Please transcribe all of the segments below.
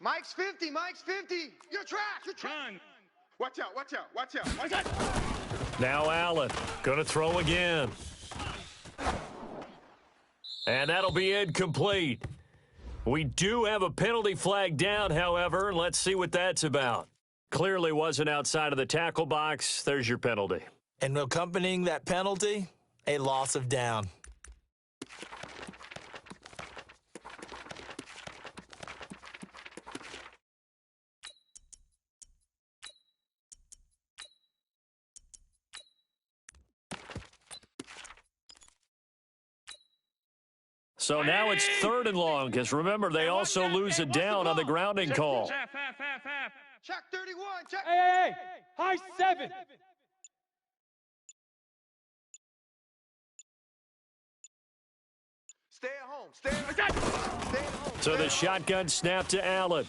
Mike's 50, Mike's 50. You're trash, you're trash. Watch out, watch out, watch out. Watch out. Now Allen, gonna throw again. And that'll be incomplete. We do have a penalty flag down, however. Let's see what that's about. Clearly wasn't outside of the tackle box. There's your penalty. And accompanying that penalty, a loss of down. So now it's 3rd and long, because remember, they also lose a down on the grounding call. Check 31, check. Hey, high 7. Stay at home, stay at home. So the shotgun snap to Allen.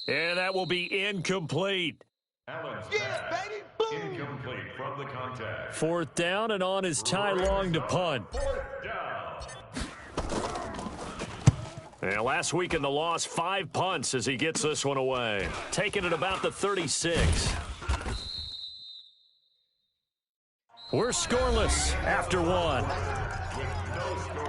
And that will be incomplete. Allen's Yeah, pass. baby, boom. Incomplete from the contact. 4th down, and on is Ty Long to punt. 4th down. And last week in the loss, 5 punts as he gets this one away. Taking it about the 36. We're scoreless after 1. With no score.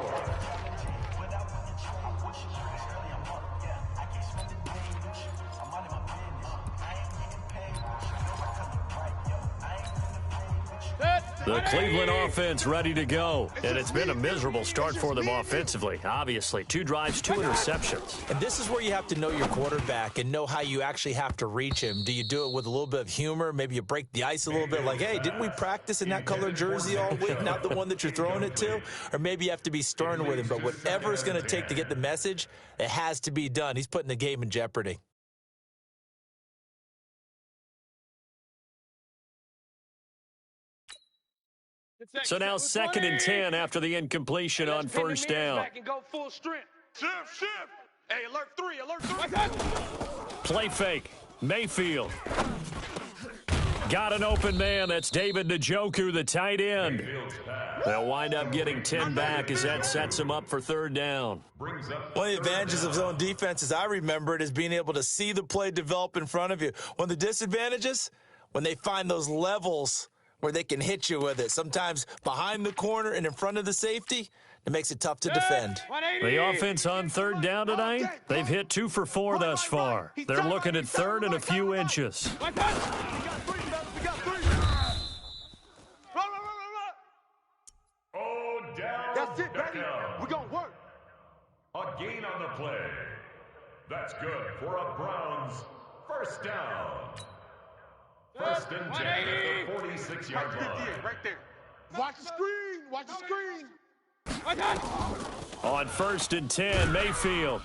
The Cleveland offense ready to go. And it's been a miserable start for them offensively, obviously. 2 drives, 2 interceptions. And this is where you have to know your quarterback and know how you actually have to reach him. Do you do it with a little bit of humor? Maybe you break the ice a little bit like, hey, didn't we practice in that colored jersey all week, not the one that you're throwing it to? Or maybe you have to be stern with him. But whatever it's going to take to get the message, it has to be done. He's putting the game in jeopardy. So now 2nd and 10 after the incompletion on 1st down. Go full strength. Shift. Hey, alert 3, alert 3. Play fake. Mayfield. Got an open man. That's David Njoku, the tight end. They'll wind up getting 10 back as that sets them up for 3rd down. One of the advantages of zone defense, as I remember it, is being able to see the play develop in front of you. One of the disadvantages, when they find those levels where they can hit you with it. Sometimes behind the corner and in front of the safety, it makes it tough to defend. The offense on 3rd down tonight, they've hit 2 for 4 thus far. They're looking at 3rd and a few inches. We got 3, we got 3. Run. Oh, down. That's it, baby. We're going to work. A gain on the play. That's good for a Browns 1st down. 1st and 10 at the 46-yard line. Right there. Watch the screen. On 1st and 10, Mayfield.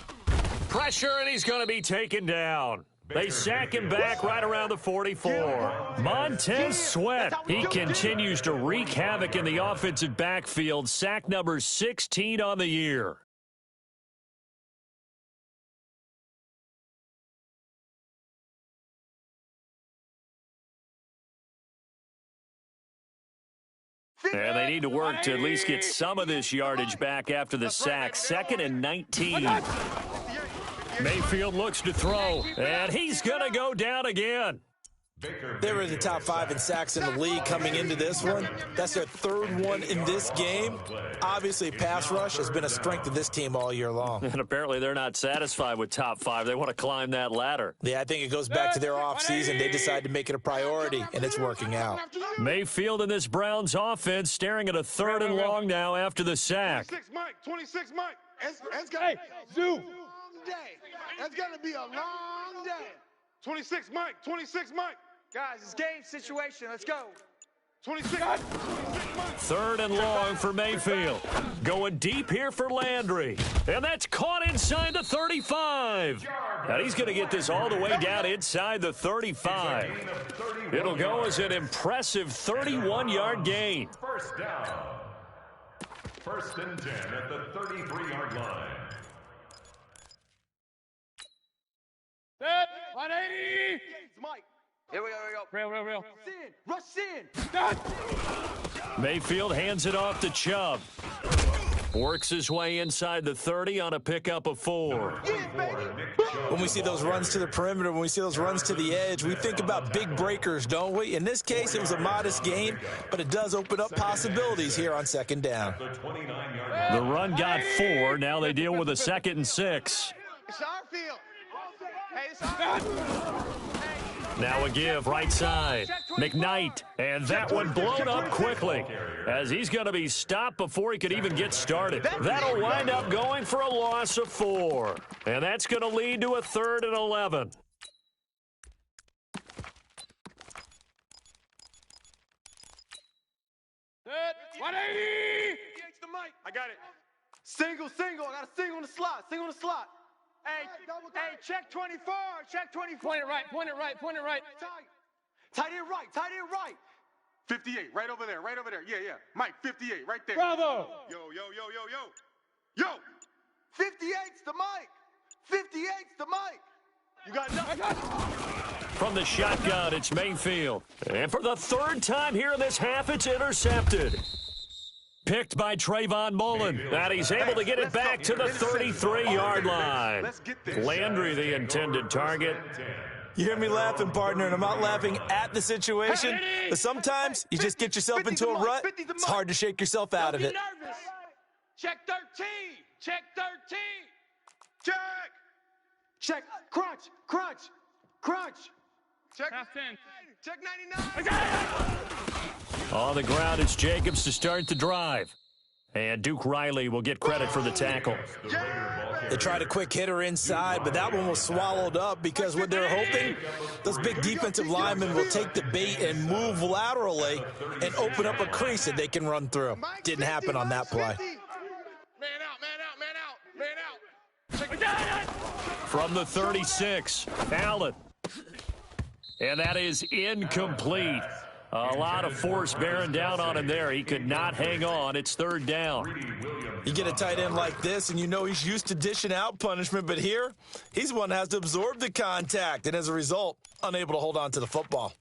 Pressure, and he's going to be taken down. They sack him back right around the 44. Montez Sweat. He continues to wreak havoc in the offensive backfield. Sack number 16 on the year. And they need to work to at least get some of this yardage back after the sack. 2nd and 19. Mayfield looks to throw, and he's going to go down again. They were in the top 5 in sacks in the league coming into this one. That's their 3rd one in this game. Obviously, pass rush has been a strength of this team all year long. And apparently they're not satisfied with top 5. They want to climb that ladder. Yeah, I think it goes back to their offseason. They decided to make it a priority, and it's working out. Mayfield and this Browns offense staring at a 3rd and long now after the sack. 26 Mike. It's Hey, Zoo. That's going to be a long day. 26 Mike. Guys, it's game situation. Let's go. 26. 3rd and long for Mayfield. Going deep here for Landry. And that's caught inside the 35. Now he's going to get this all the way down inside the 35. It'll go as an impressive 31-yard gain. 1st down. 1st and 10 at the 33-yard line. Set. 180. Mike. Here we go. Real. Rush in. Mayfield hands it off to Chubb. Works his way inside the 30 on a pickup of 4. When we see those runs to the perimeter, when we see those runs to the edge, we think about big breakers, don't we? In this case, it was a modest gain, but it does open up possibilities here on second down. The run got 4. Now they deal with a 2nd and 6. It's our field. Hey, it's our field. Now a give right side. McKnight. And that one blown up quickly as he's going to be stopped before he could even get started. That'll wind up going for a loss of 4. And that's going to lead to a 3rd and 11. I got it. Single. I got a single on the slot. Hey, check 24. Check 24. Point it right. Tight end right. 58, right over there. Yeah. Mike, 58, right there. Bravo. Yo. 58's the mic. You got nothing. From the shotgun, it's Mayfield. And for the 3rd time here in this half, it's intercepted. Picked by Trayvon Mullen. And he's able to get it back to the 33-yard line. Landry, the intended target. You hear me laughing, partner, and I'm not laughing at the situation, but sometimes you just get yourself into a rut. It's hard to shake yourself out of it. Check 13. Check 13. Check. Crunch. Check. Half 10. Check 99. On the ground, it's Jacobs to start the drive. And Duke Riley will get credit for the tackle. They tried a quick hitter inside, but that one was swallowed up because what they're hoping, those big defensive linemen will take the bait and move laterally and open up a crease that they can run through. Didn't happen on that play. Man out. From the 36, Allen. And that is incomplete. A lot of force bearing down on him there. He could not hang on. It's 3rd down. You get a tight end like this, and you know he's used to dishing out punishment, but here, he's one that has to absorb the contact, and as a result, unable to hold on to the football.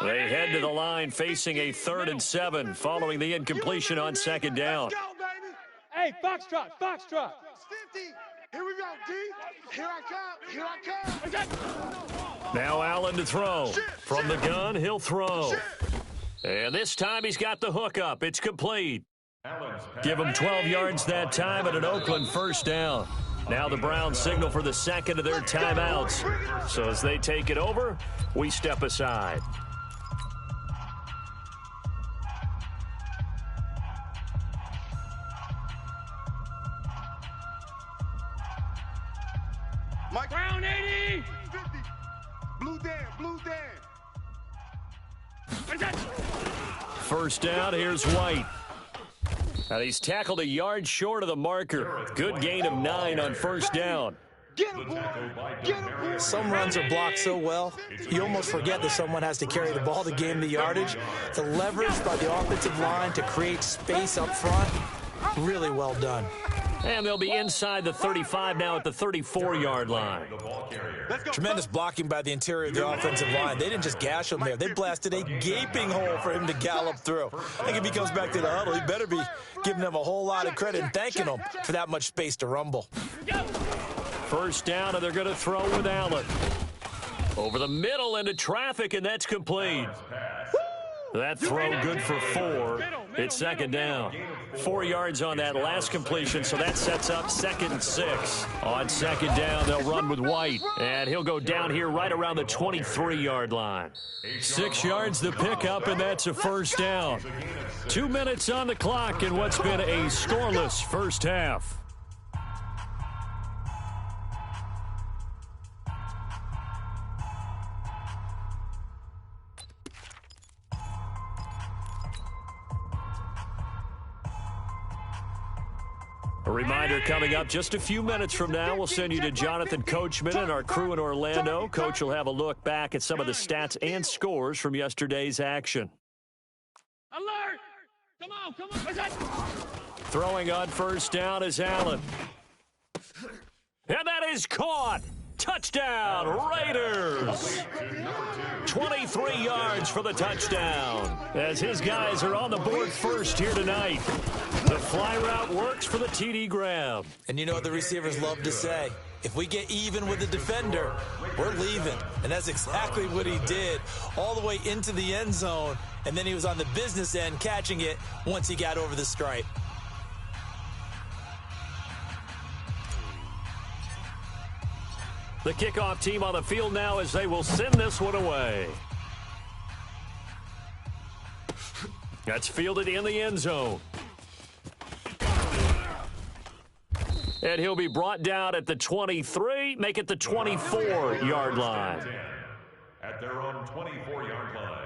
They head to the line facing a 3rd and 7 following the incompletion on 2nd down. Let's go, baby. Hey, Foxtrot. 50. Here we go, D. Here I come. Now Allen to throw. From the gun, he'll throw. And this time he's got the hook up. It's complete. Give him 12 yards that time and an Oakland 1st down. Now the Browns signal for the 2nd of their timeouts. So as they take it over, we step aside. Mike. Brown 80. 50. Blue Dan. 1st down, here's White. And he's tackled a yard short of the marker. Good gain of 9 on 1st down. Get him, boy. Some runs are blocked so well, you almost forget that someone has to carry the ball to gain the yardage. The leverage by the offensive line to create space up front, really well done. And they'll be inside the 35 now at the 34-yard line. Tremendous blocking by the interior of the offensive line. They didn't just gash him there. They blasted a gaping hole for him to gallop through. I think if he comes back to the huddle, he better be giving them a whole lot of credit and thanking them for that much space to rumble. 1st down, and they're going to throw with Allen. Over the middle into traffic, and that's complete. That throw good for 4. It's 2nd down. 4 yards on that last completion, so that sets up 2nd and 6. On 2nd down, they'll run with White, and he'll go down here right around the 23-yard line. 6 yards the pickup, and that's a 1st down. 2 minutes on the clock in what's been a scoreless 1st half. A reminder coming up just a few minutes from now, we'll send you to Jonathan Coachman and our crew in Orlando. Coach will have a look back at some of the stats and scores from yesterday's action. Alert! Come on. Throwing on 1st down is Allen. And that is caught. Touchdown, Raiders. 23 yards for the touchdown. As his guys are on the board first here tonight. The fly route works for the TD grab. And you know what the receivers love to say? If we get even with the defender, we're leaving. And that's exactly what he did, all the way into the end zone. And then he was on the business end catching it once he got over the stripe. The kickoff team on the field now as they will send this one away. That's fielded in the end zone. And he'll be brought down at the 23, make it the 24-yard line. At their own 24-yard line.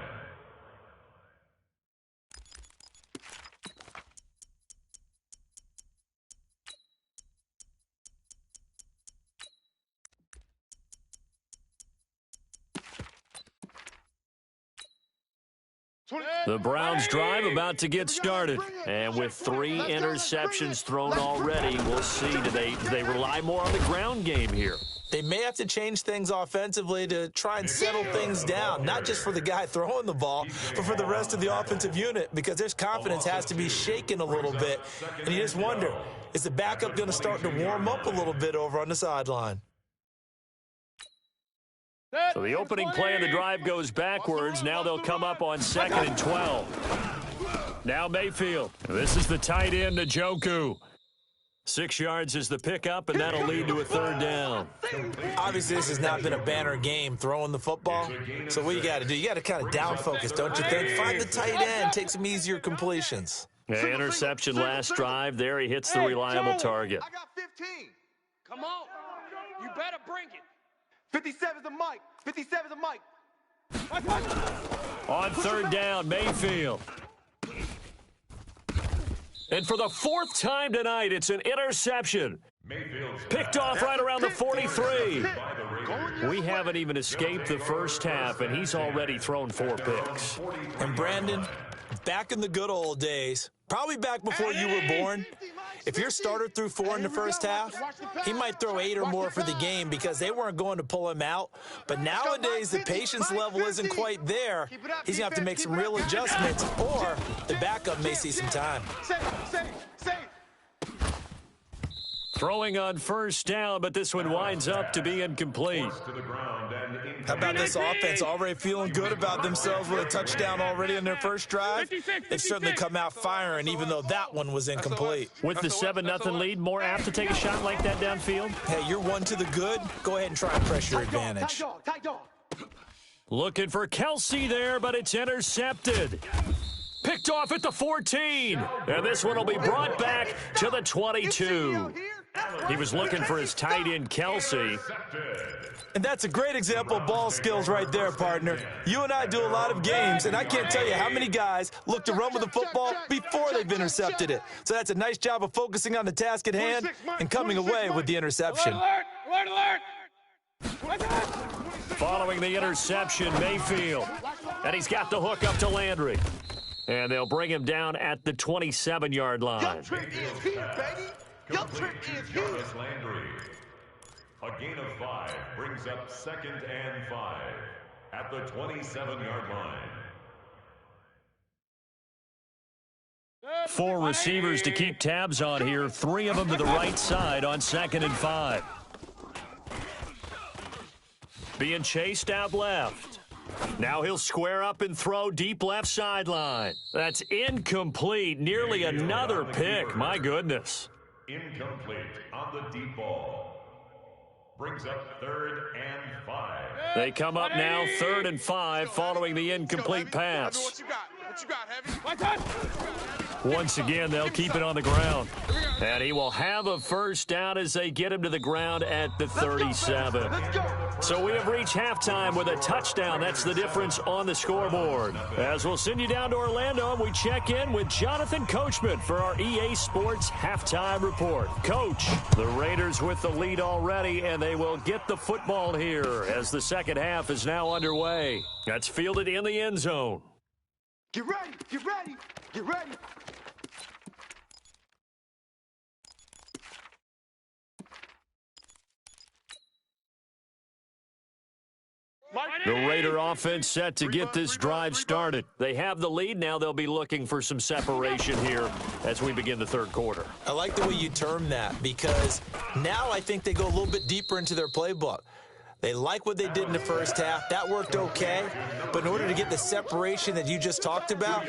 The Browns drive about to get started. And with 3 interceptions thrown already, we'll see. Do they rely more on the ground game here? They may have to change things offensively to try and settle things down, not just for the guy throwing the ball, but for the rest of the offensive unit, because their confidence has to be shaken a little bit. And you just wonder, is the backup going to start to warm up a little bit over on the sideline? So the opening play of the drive goes backwards. Now they'll come up on 2nd and 12. Now Mayfield. This is the tight end, Njoku. 6 yards is the pickup, and that'll lead to a 3rd down. Obviously, this has not been a banner game throwing the football. So what you got to do, you got to kind of down focus, don't you think? Find the tight end, take some easier completions. Yeah, interception last drive. There he hits the reliable target. I got 15. Come on. You better bring it. 57's the mic. 57's the mic. On 3rd down, Mayfield. And for the 4th time tonight, it's an interception. Picked off right around the 43. We haven't even escaped the first half, and he's already thrown 4 picks. And Brandon, back in the good old days, probably back before you were born, if your starter threw 4 in the first half, he might throw 8 or more for the game because they weren't going to pull him out. But nowadays, the patience level isn't quite there. He's going to have to make some real adjustments, or the backup may see some time. Throwing on 1st down, but this one winds up to be incomplete. How about this offense already feeling good about themselves with a touchdown already in their first drive? They've certainly come out firing, even though that one was incomplete. With the 7-0 lead, more apt to take a shot like that downfield? Hey, you're 1 to the good. Go ahead and try and press your advantage. Looking for Kelsey there, but it's intercepted. Picked off at the 14. And this one will be brought back to the 22. He was looking for his tight end, Kelsey. And that's a great example of ball skills right there, partner. You and I do a lot of games, and I can't tell you how many guys look to run with the football before they've intercepted it. So that's a nice job of focusing on the task at hand and coming away with the interception. Alert, alert. Following the interception, Mayfield. And he's got the hook up to Landry. And they'll bring him down at the 27-yard line. Landry. A gain of 5 brings up 2nd and 5 at the 27-yard line. 4 receivers to keep tabs on here. 3 of them to the right side on 2nd and 5. Being chased out left. Now he'll square up and throw deep left sideline. That's incomplete. Nearly another pick. My goodness. Incomplete on the deep ball. Brings up 3rd and 5. They come up now 3rd and 5 following the incomplete pass. What you got, Heavy? Once again, they'll keep it on the ground. And he will have a 1st down as they get him to the ground at the 37. So we have reached halftime with a touchdown. That's the difference on the scoreboard. As we'll send you down to Orlando, and we check in with Jonathan Coachman for our EA Sports Halftime Report. Coach, the Raiders with the lead already, and they will get the football here as the 2nd half is now underway. That's fielded in the end zone. Get ready, get ready, get ready. The Raider offense set to get this drive started. They have the lead. Now they'll be looking for some separation here as we begin the third quarter. I like the way you term that because now I think they go a little bit deeper into their playbook. They like what they did in the first half. That worked okay. But in order to get the separation that you just talked about,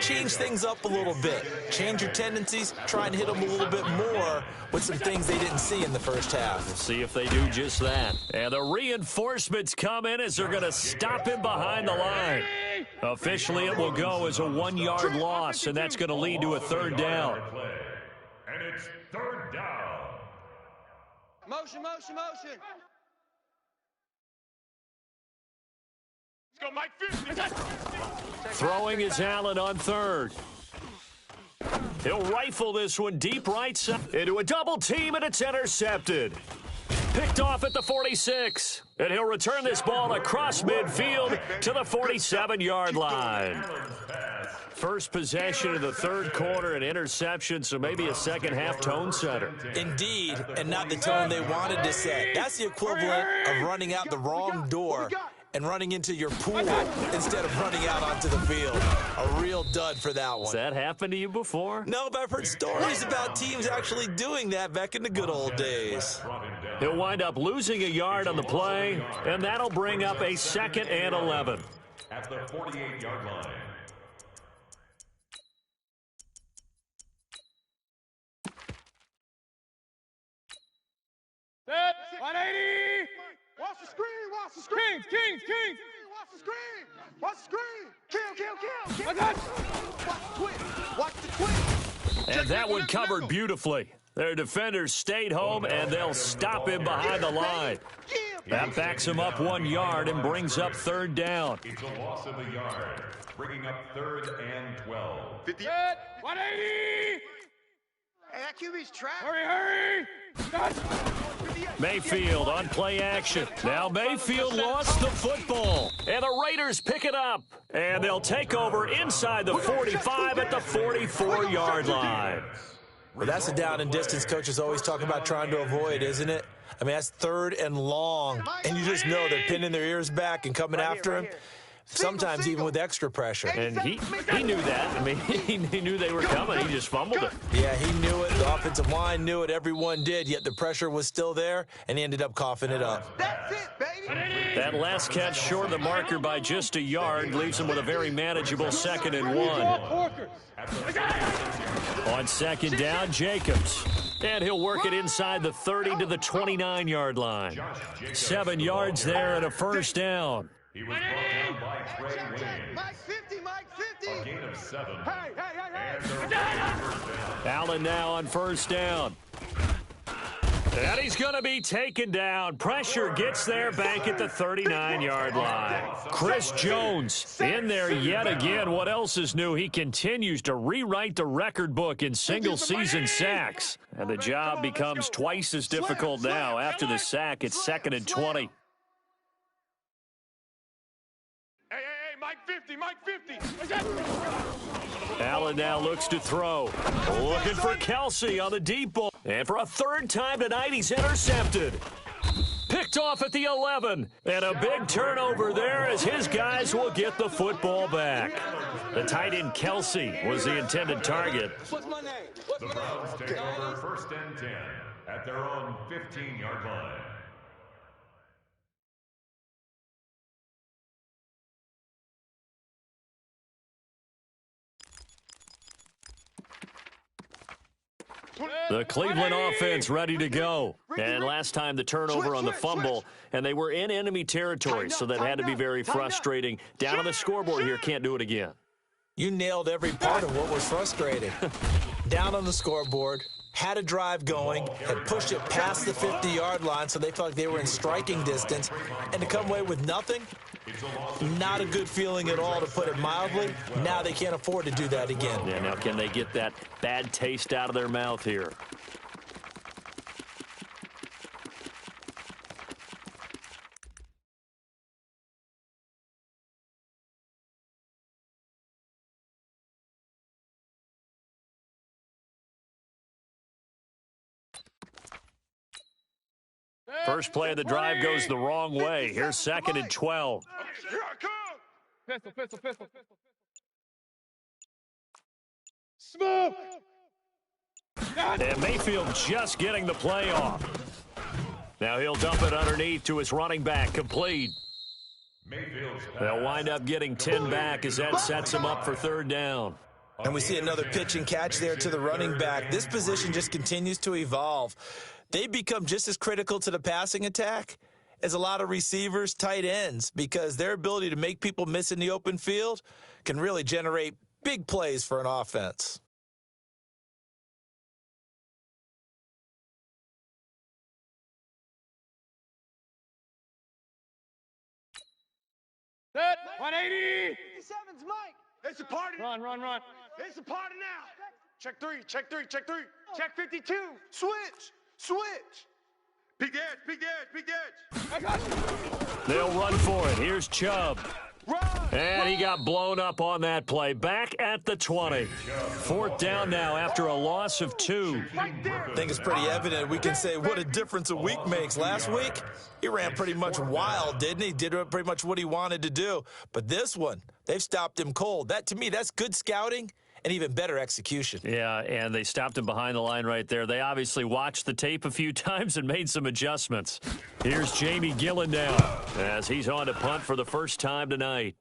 change things up a little bit. Change your tendencies. Try and hit them a little bit more with some things they didn't see in the first half. We'll see if they do just that. And the reinforcements come in as they're going to stop him behind the line. Officially, it will go as a 1-yard loss, and that's going to lead to a third down. And it's third down. Motion, motion, motion. Let's go, Mike 50. Throwing is Allen on third. He'll rifle this one deep right side into a double team, and it's intercepted. Picked off at the 46. And he'll return this ball across midfield to the 47-yard line. First possession of the third quarter, an interception, so maybe a second-half tone setter. Indeed, and not the tone they wanted to set. That's the equivalent of running out the wrong door and running into your pool instead of running out onto the field. A real dud for that one. Has that happened to you before? No, but I've heard stories about teams actually doing that back in the good old days. He'll wind up losing a yard on the play, and that'll bring up a 2nd and 11. At the 48-yard line. Set. 180. Watch the screen, watch the screen. Kings. Watch the screen, watch the screen. Kill. What's that? Watch the twist. And that one covered beautifully. Their defenders stayed home, and they'll stop him behind the line. That backs him up 1 yard and brings up third down. It's a loss of a yard, bringing up 3rd and 12. Set. 180. Hey, that QB's trapped. Hurry. Cut. Mayfield on play action. Now Mayfield lost the football, and the Raiders pick it up. And they'll take over inside the 45 at the 44-yard line. Well, that's a down and distance coaches always talk about trying to avoid, isn't it? I mean, that's 3rd and long, and you just know they're pinning their ears back and coming after him. Sometimes even with extra pressure. And he knew that. I mean, he knew they were coming. He just fumbled it. Yeah, he knew it. The offensive line knew it. Everyone did, yet the pressure was still there, and he ended up coughing it up. That's it, baby. That last catch short of the marker by just a yard leaves him with a very manageable 2nd and 1. On 2nd down, Jacobs. And he'll work it inside the 30 to the 29-yard line. 7 yards there and a first down. He was brought down by Trey Wayne. Mike 50, Mike 50. A gain of 7. Hey. And the Allen now on first down. And he's going to be taken down. Pressure gets there back at the 39-yard line. Chris Jones in there yet again. What else is new? He continues to rewrite the record book in single-season sacks. And the job becomes twice as difficult now. After the sack, it's 2nd and 20. Mike 50. Allen now looks to throw. Looking for Kelsey on the deep ball. And for a 3rd time tonight, he's intercepted. Picked off at the 11. And a big turnover there as his guys will get the football back. The tight end Kelsey was the intended target. What's my name? The Browns take over 1st and 10 at their own 15-yard line. The Cleveland offense ready to go. And last time the turnover on the fumble, and they were in enemy territory, so that had to be very frustrating. Down on the scoreboard here, can't do it again. You nailed every part of what was frustrating. Down on the scoreboard, had a drive going, had pushed it past the 50-yard line so they felt like they were in striking distance, and to come away with nothing, not a good feeling at all, to put it mildly. Now they can't afford to do that again. Yeah, now can they get that bad taste out of their mouth here? First play of the drive goes the wrong way. Here's second and 12. Here I come. Pistol, pistol, pistol. Smoke! And Mayfield just getting the play off. Now he'll dump it underneath to his running back, complete. They'll wind up getting 10 back as that sets him up for third down. And we see another pitch and catch there to the running back. This position just continues to evolve. They become just as critical to the passing attack as a lot of receivers, tight ends, because their ability to make people miss in the open field can really generate big plays for an offense. Set. 180. 57's Mike. It's a party. Run, run, run. It's a party now. Check three. Check three. Check three. Check 52. Switch. Switch. Peek the edge, peek the edge, peek the edge. I got you. They'll run for it. Here's Chubb. Run. And he got blown up on that play. Back at the 20. Fourth down now after a loss of 2. Right there. I think it's pretty evident. We can say what a difference a week makes. Last week, he ran pretty much wild, didn't he? Did pretty much what he wanted to do. But this one, they've stopped him cold. That, to me, that's good scouting and even better execution. Yeah, and they stopped him behind the line right there. They obviously watched the tape a few times and made some adjustments. Here's Jamie Gillen now as he's on to punt for the first time tonight.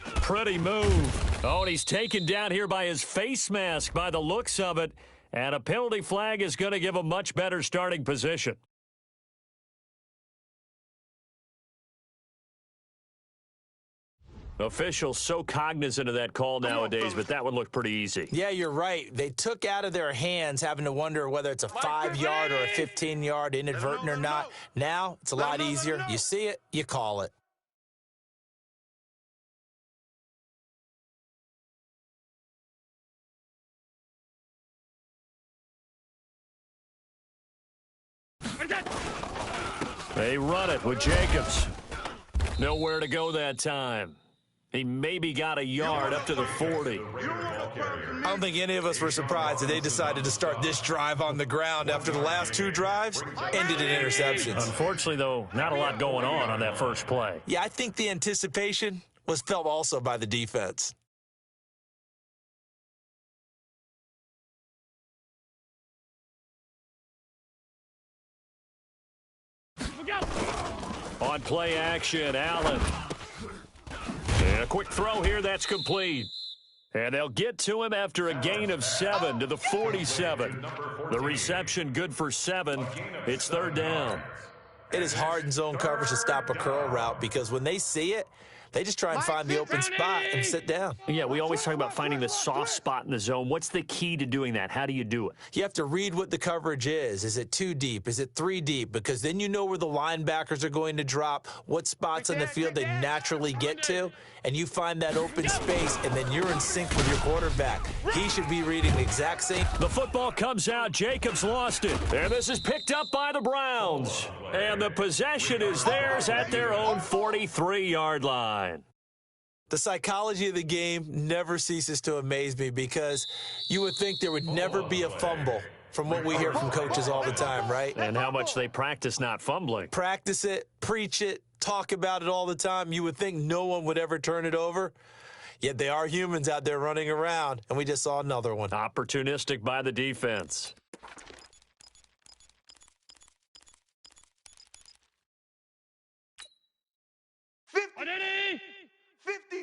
Pretty move. Oh, and he's taken down here by his face mask by the looks of it. And a penalty flag is going to give a much better starting position. Officials so cognizant of that call nowadays, but that one looked pretty easy. Yeah, you're right. They took out of their hands having to wonder whether it's a 5-yard or a 15-yard inadvertent or not. Now, it's a lot easier. You see it, you call it. They run it with Jacobs. Nowhere to go that time. He maybe got a yard up to the 40. I don't think any of us were surprised that they decided to start this drive on the ground after the last 2 drives ended in interceptions. Unfortunately, though, not a lot going on that first play. Yeah, I think the anticipation was felt also by the defense. On play action, Allen. And a quick throw here, that's complete. And they'll get to him after a gain of 7 to the 47. The reception good for 7. It's third down. It is hard in zone coverage to stop a curl route because when they see it, they just try and find the open spot and sit down. Yeah, we always talk about finding the soft spot in the zone. What's the key to doing that? How do you do it? You have to read what the coverage is. Is it 2 deep? Is it 3 deep? Because then you know where the linebackers are going to drop, what spots on the field they naturally get to, and you find that open space, and then you're in sync with your quarterback. He should be reading the exact same. The football comes out. Jacobs lost it. And this is picked up by the Browns. And the possession is theirs at their own 43-yard line. The psychology of the game never ceases to amaze me because you would think there would never be a fumble from what we hear from coaches all the time, right? And how much they practice not fumbling. Practice it, preach it, talk about it all the time. You would think no one would ever turn it over. Yet they are humans out there running around, and we just saw another one. Opportunistic by the defense.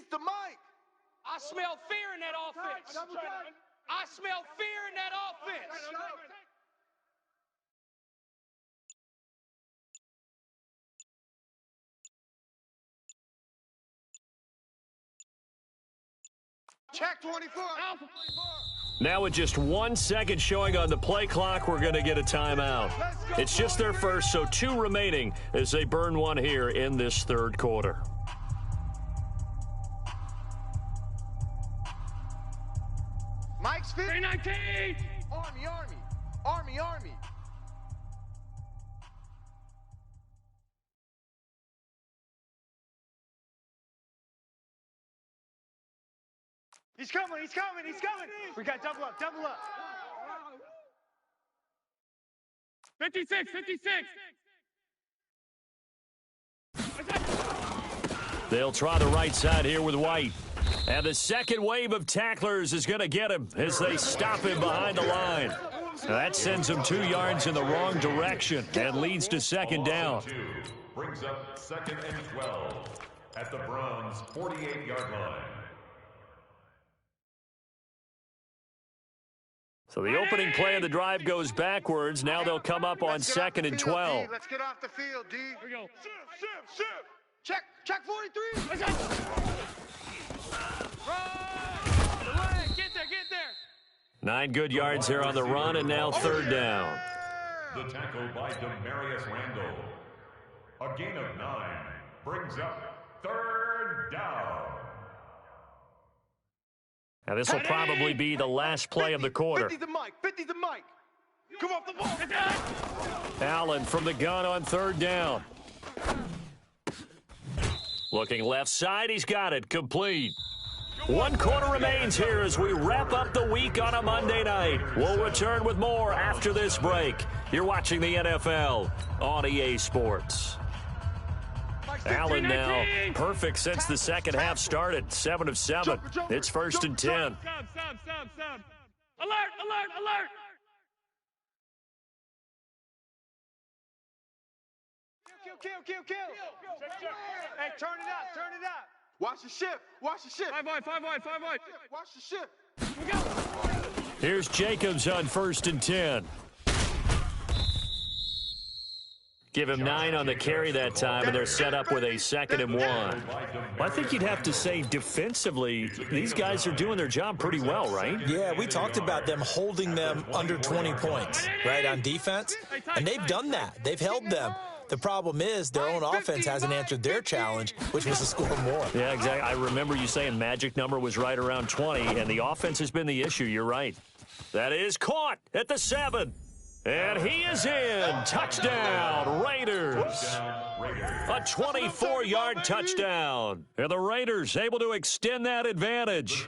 The Mike. I smell fear in that offense. I smell fear in that offense. Check 24. Now with just 1 second showing on the play clock, we're going to get a timeout. It's just their first, so 2 remaining as they burn one here in this third quarter. Mike's 50. 319. Army, Army. Army, Army. He's coming. He's coming. He's coming. We got double up. Double up. 56, 56. They'll try the right side here with White. And the second wave of tacklers is going to get him as they stop him behind the line. That sends him 2 yards in the wrong direction and leads to second down. Brings up 2nd and 12 at the Browns' 48-yard line. So the opening play of the drive goes backwards. Now they'll come up on 2nd and 12. Let's get off the field, D. Here we go. Shift. Check 43. Get there. 9 good yards here on the run, and now 3rd down. The tackle by Demarius Randall. A gain of 9 brings up 3rd down. Now this will probably be the last play of the quarter. 50's the mic. 50's the mic. Come off the ball. Allen from the gun on 3rd down. Looking left side, he's got it, complete. 1 quarter remains here as we wrap up the week on a Monday night. We'll return with more after this break. You're watching the NFL on EA Sports. Allen now perfect since the second half started. 7 of 7. It's 1st and 10. Stop. Alert. Kill. Hey, turn it out. Watch the shift. 5 wide. Watch the shift. Here's Jacobs on 1st and 10. Give him 9 on the carry that time, and they're set up with a 2nd and 1. Well, I think you'd have to say defensively, these guys are doing their job pretty well, right? Yeah, we talked about them holding them under 20 points, right, on defense. And they've done that. They've held them. The problem is their own offense hasn't answered their challenge, which was to score more. Yeah, exactly. I remember you saying magic number was right around 20, and the offense has been the issue. You're right. That is caught at the 7. And he is in. Touchdown, Raiders. A 24-yard touchdown. And the Raiders able to extend that advantage.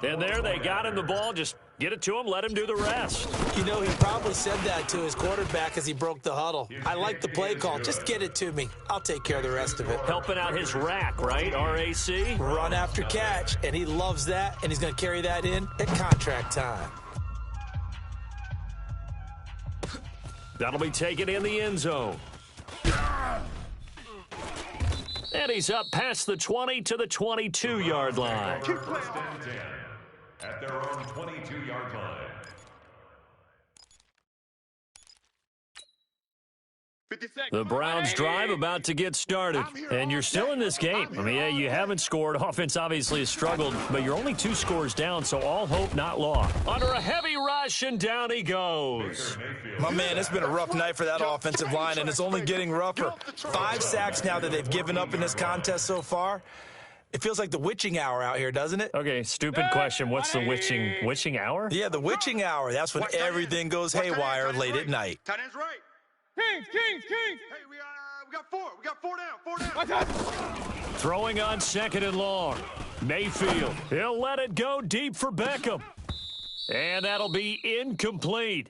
And there they got him the ball. Just get it to him, let him do the rest. You know, he probably said that to his quarterback as he broke the huddle. I like the play call. Just get it to me. I'll take care of the rest of it. Helping out his rack, right? RAC? Run after catch, and he loves that, and he's going to carry that in at contract time. That'll be taken in the end zone. And he's up past the 20 to the 22-yard line. At their own 22-yard line. The Browns drive about to get started, and you're still in this game. I mean, yeah, you haven't scored. Offense obviously has struggled, but you're only 2 scores down, so all hope not lost. Under a heavy rush, and down he goes. My man, it's been a rough night for that offensive line, and it's only getting rougher. 5 sacks now that they've given up in this contest so far. It feels like the witching hour out here, doesn't it? Okay, stupid question. What's the witching hour? Yeah, the witching hour. That's when everything goes haywire late at night. Tight end's right. Kings. Hey, we got 4. We got 4 down. 4 down. Throwing on 2nd and long. Mayfield. He'll let it go deep for Beckham. And that'll be incomplete.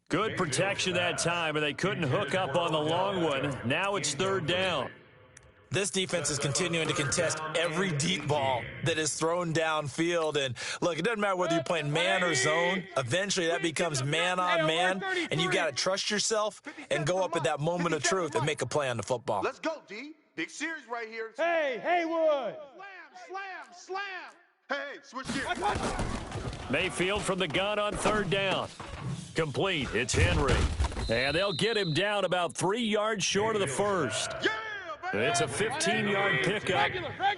Good protection that time, and they couldn't hook up on the long one. Now it's 3rd down. This defense is continuing to contest every deep ball that is thrown downfield. And, look, it doesn't matter whether you're playing man or zone. Eventually, that becomes man on man, and you got to trust yourself and go up at that moment of truth and make a play on the football. Let's go, D. Big series right here. Hey, Haywood. Slam. Hey, switch gears. Mayfield from the gun on 3rd down. Complete. It's Henry. And they'll get him down about 3 yards short of the first. Yeah! It's a 15-yard pickup,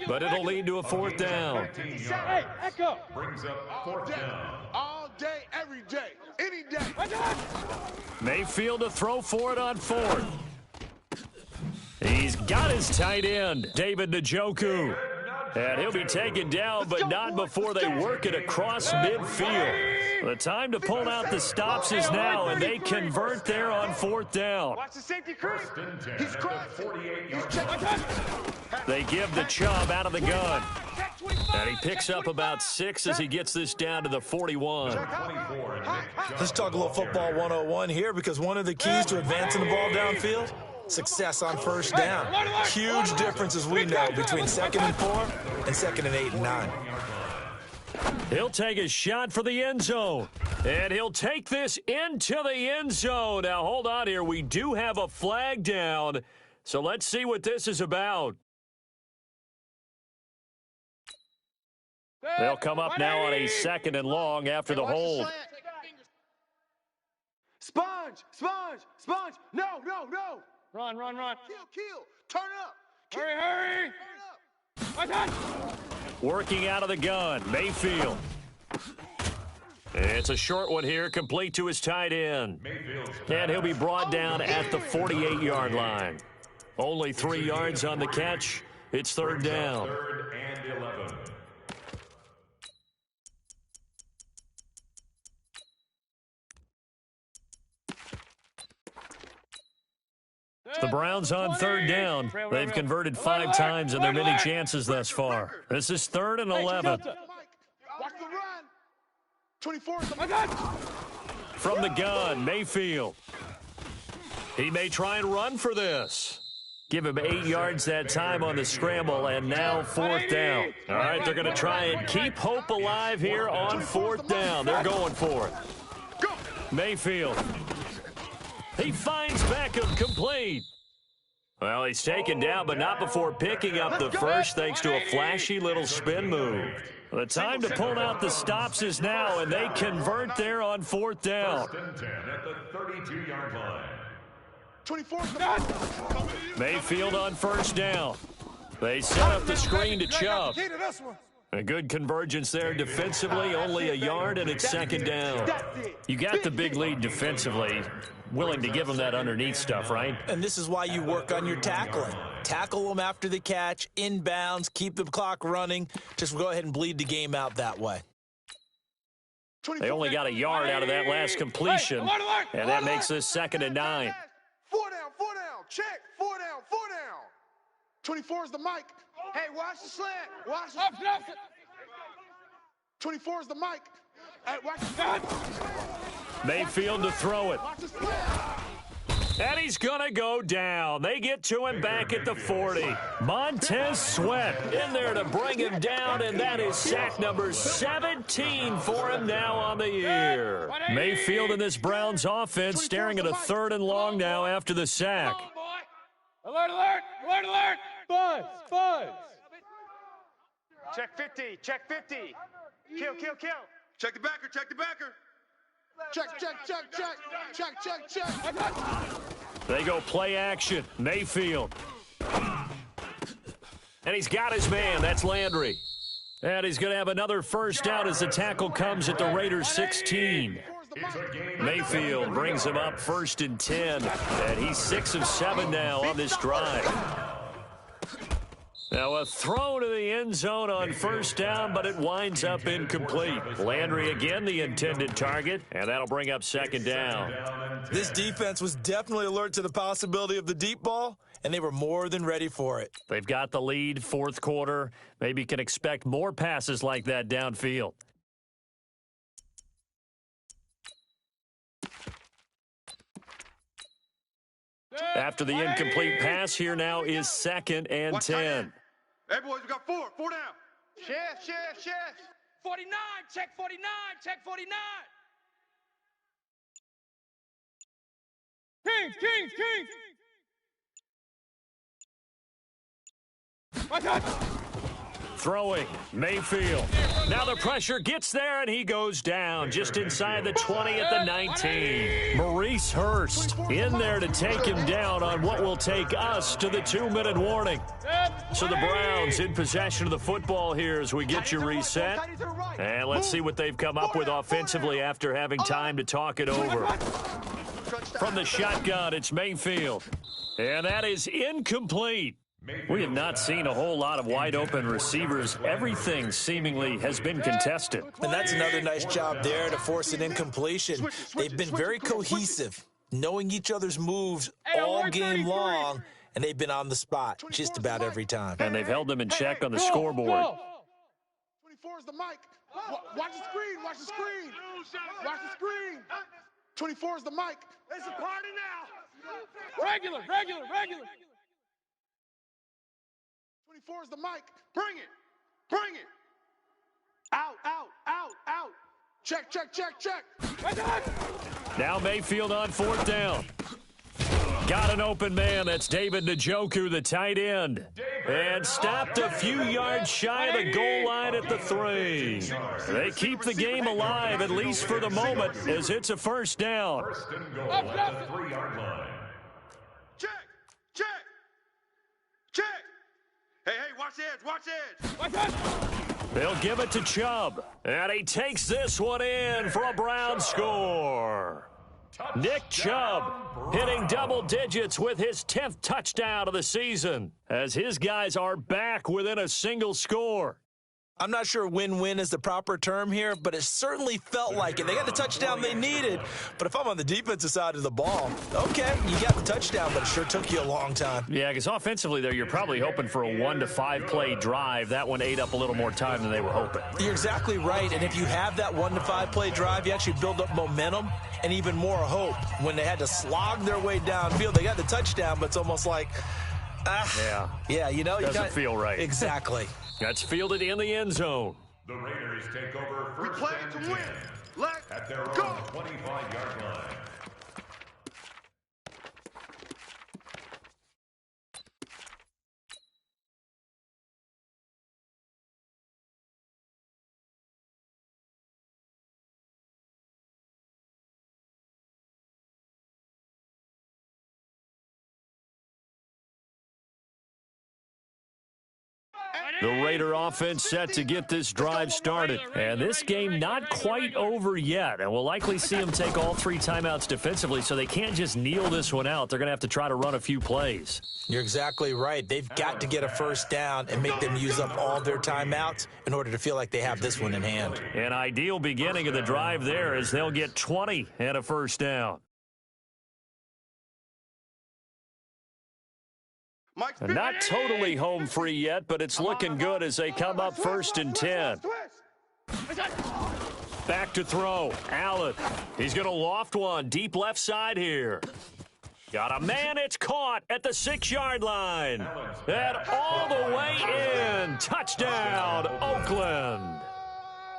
but it'll lead to a 4th down. Hey, Echo. Brings up 4th down. All day, every day, any day. Mayfield to throw for it on 4th. He's got his tight end, David Njoku. And he'll be taken down, but not before they work it across midfield. The time to pull out the stops is now, and they convert there on 4th down. Watch the safety creep. First and 10 at the 48-yard line. They give the Chubb out of the gun. And he picks up about 6 as he gets this down to the 41. Let's talk a little football 101 here, because one of the keys to advancing the ball downfield, success on first down. Huge difference, as we know, between 2nd and 4 and 2nd and 8 and 9. He'll take a shot for the end zone. And he'll take this into the end zone. Now, hold on here. We do have a flag down. So let's see what this is about. They'll come up now on a 2nd and long after the hold. Sponge, sponge, sponge. No, no, no. Run, run, run. Kill. Turn up. Hurry, hurry. Turn up. Working out of the gun, Mayfield. It's a short one here, complete to his tight end. And he'll be brought down at the 48-yard line. Only 3 yards on the catch. It's 3rd down. 3rd and 11. The Browns on 3rd down. They've converted 5 times in their many chances thus far. This is 3rd and 11. Watch the run. 24. From the gun, Mayfield. He may try and run for this. Give him 8 yards that time on the scramble, and now 4th down. All right, they're going to try and keep hope alive here on 4th down. They're going for it. Mayfield. He finds Beckham complete. Well, he's taken down, but not before picking up the first, thanks to a flashy little spin move. The time to pull out the stops is now, and they convert there on 4th down. 1st and 10 at the 32-yard line. 24. Mayfield on 1st down. They set up the screen to Chubb. A good convergence there defensively, only a yard, and it's 2nd down. You got the big lead defensively. Willing to give them that underneath stuff, right? And this is why you work on your tackling. Tackle them after the catch, inbounds, keep the clock running. Just go ahead and bleed the game out that way. They only got a yard out of that last completion, and that makes this 2nd and 9. 4 down. Check. 4 down. 4 down. 24 is the mic. Hey, watch the slant. Watch it. 24 is the mic. Hey, watch the slant. Mayfield to throw it. Watch the slant. And he's going to go down. They get to him back at the 40. Montez Sweat in there to bring him down, and that is sack number 17 for him now on the year. Mayfield and this Browns offense staring at a 3rd and long now after the sack. Alert, alert, alert, alert. Buzz, buzz. Check 50, check 50. Kill. Check the backer, check the backer. Check. They go play action. Mayfield. And he's got his man. That's Landry. And he's going to have another 1st down as the tackle comes at the Raiders 16. Mayfield brings him up 1st and 10. And he's 6 of 7 now on this drive. Now a throw to the end zone on 1st down, but it winds up incomplete. Landry again the intended target, and that'll bring up 2nd down. This defense was definitely alert to the possibility of the deep ball, and they were more than ready for it. They've got the lead, 4th quarter. Maybe can expect more passes like that downfield. After the incomplete pass, here now is 2nd and 10. Hey, boys, we got 4 down. Shift. 49, check 49, check 49. Kings. Watch out. Throwing, Mayfield. Now the pressure gets there, and he goes down just inside the 20 at the 19. Maurice Hurst in there to take him down on what will take us to the 2-minute warning. So the Browns in possession of the football here as we get you reset. And let's see what they've come up with offensively after having time to talk it over. From the shotgun, it's Mayfield. And that is incomplete. We have not seen a whole lot of wide-open receivers. Everything seemingly has been contested. And that's another nice job there to force an incompletion. They've been very cohesive, knowing each other's moves all game long, and they've been on the spot just about every time. And they've held them in check on the scoreboard. 24 is the mic. Watch the screen. Watch the screen. Watch the screen. 24 is the mic. It's a party now. Regular. 24 is the mic. Bring it. Out. Check. Now Mayfield on 4th down. Got an open man. That's David Njoku, the tight end. And stopped a few yards shy of the goal line at the 3. They keep the game alive, at least for the moment, as it's a 1st down. 1st and goal at the 3-yard line. Check. Hey, watch the edge. They'll give it to Chubb. And he takes this one in for a Browns score. Nick Chubb hitting double digits with his 10th touchdown of the season, as his guys are back within a single score. I'm not sure win-win is the proper term here, but it certainly felt like it. They got the touchdown they needed, but if I'm on the defensive side of the ball, okay, you got the touchdown, but it sure took you a long time. Yeah, because offensively there, you're probably hoping for a 1 to 5 play drive. That one ate up a little more time than they were hoping. You're exactly right, and if you have that 1 to 5 play drive, you actually build up momentum and even more hope. When they had to slog their way downfield, they got the touchdown, but it's almost like, yeah, you know, doesn't feel right. Exactly. That's fielded in the end zone. The Raiders take over We 1st play and to 10 win. Let's at their own go. 25-yard line. The Raider offense set to get this drive started. And this game not quite over yet. And we'll likely see them take all 3 timeouts defensively, so they can't just kneel this one out. They're going to have to try to run a few plays. You're exactly right. They've got to get a 1st down and make them use up all their timeouts in order to feel like they have this one in hand. An ideal beginning of the drive there, as they'll get 20 and a 1st down. And not totally home free yet, but it's looking good as they come up 1st and 10. Back to throw. Allen. He's going to loft one deep left side here. Got a man. It's caught at the 6-yard line. And all the way in. Touchdown, Oakland.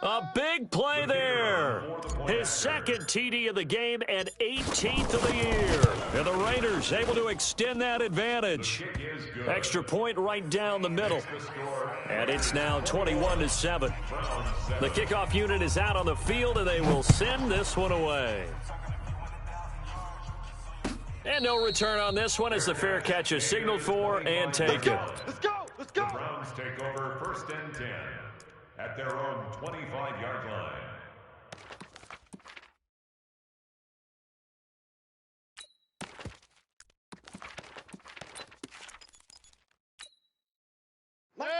A big play there. His 2nd TD of the game and 18th of the year. And the Raiders able to extend that advantage. Extra point right down the middle. And it's now 21-7. The kickoff unit is out on the field, and they will send this one away. And no return on this one as the fair catch is signaled for and taken. Let's go. The Browns take over 1st and 10 at their own 25-yard line.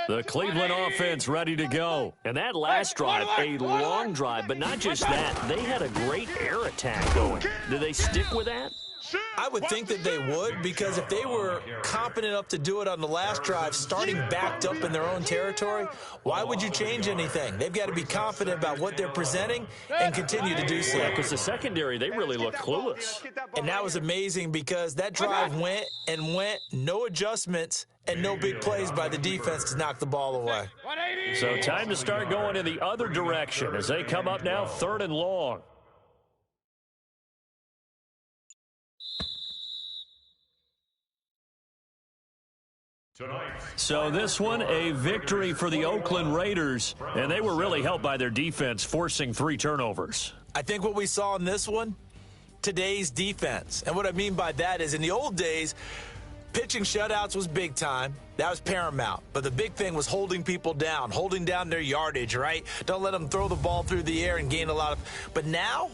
The Cleveland offense ready to go. And that last drive, a long drive, but not just that. They had a great air attack going. Do they stick with that? I would think that they would, because if they were confident enough to do it on the last drive, starting backed up in their own territory, why would you change anything? They've got to be confident about what they're presenting and continue to do so. Yeah, because the secondary, they really look clueless. And that was amazing because that drive went, no adjustments, and no big plays by the defense to knock the ball away. So time to start going in the other direction as they come up now 3rd and long. So this one, a victory for the Oakland Raiders, and they were really helped by their defense, forcing 3 turnovers. I think what we saw in this one, today's defense. And what I mean by that is in the old days, pitching shutouts was big time. That was paramount. But the big thing was holding people down, holding down their yardage, right? Don't let them throw the ball through the air and gain a lot of. But now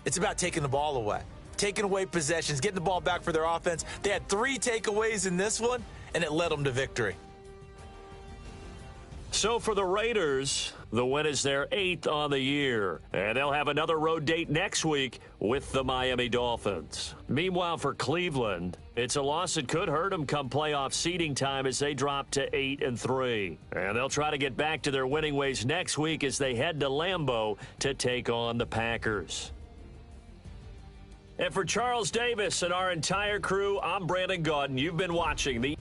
it's about taking the ball away, taking away possessions, getting the ball back for their offense. They had 3 takeaways in this one, and it led them to victory. So for the Raiders, the win is their 8th on the year, and they'll have another road date next week with the Miami Dolphins. Meanwhile, for Cleveland, it's a loss that could hurt them come playoff seeding time as they drop to 8-3. And they'll try to get back to their winning ways next week as they head to Lambeau to take on the Packers. And for Charles Davis and our entire crew, I'm Brandon Gaudin. You've been watching the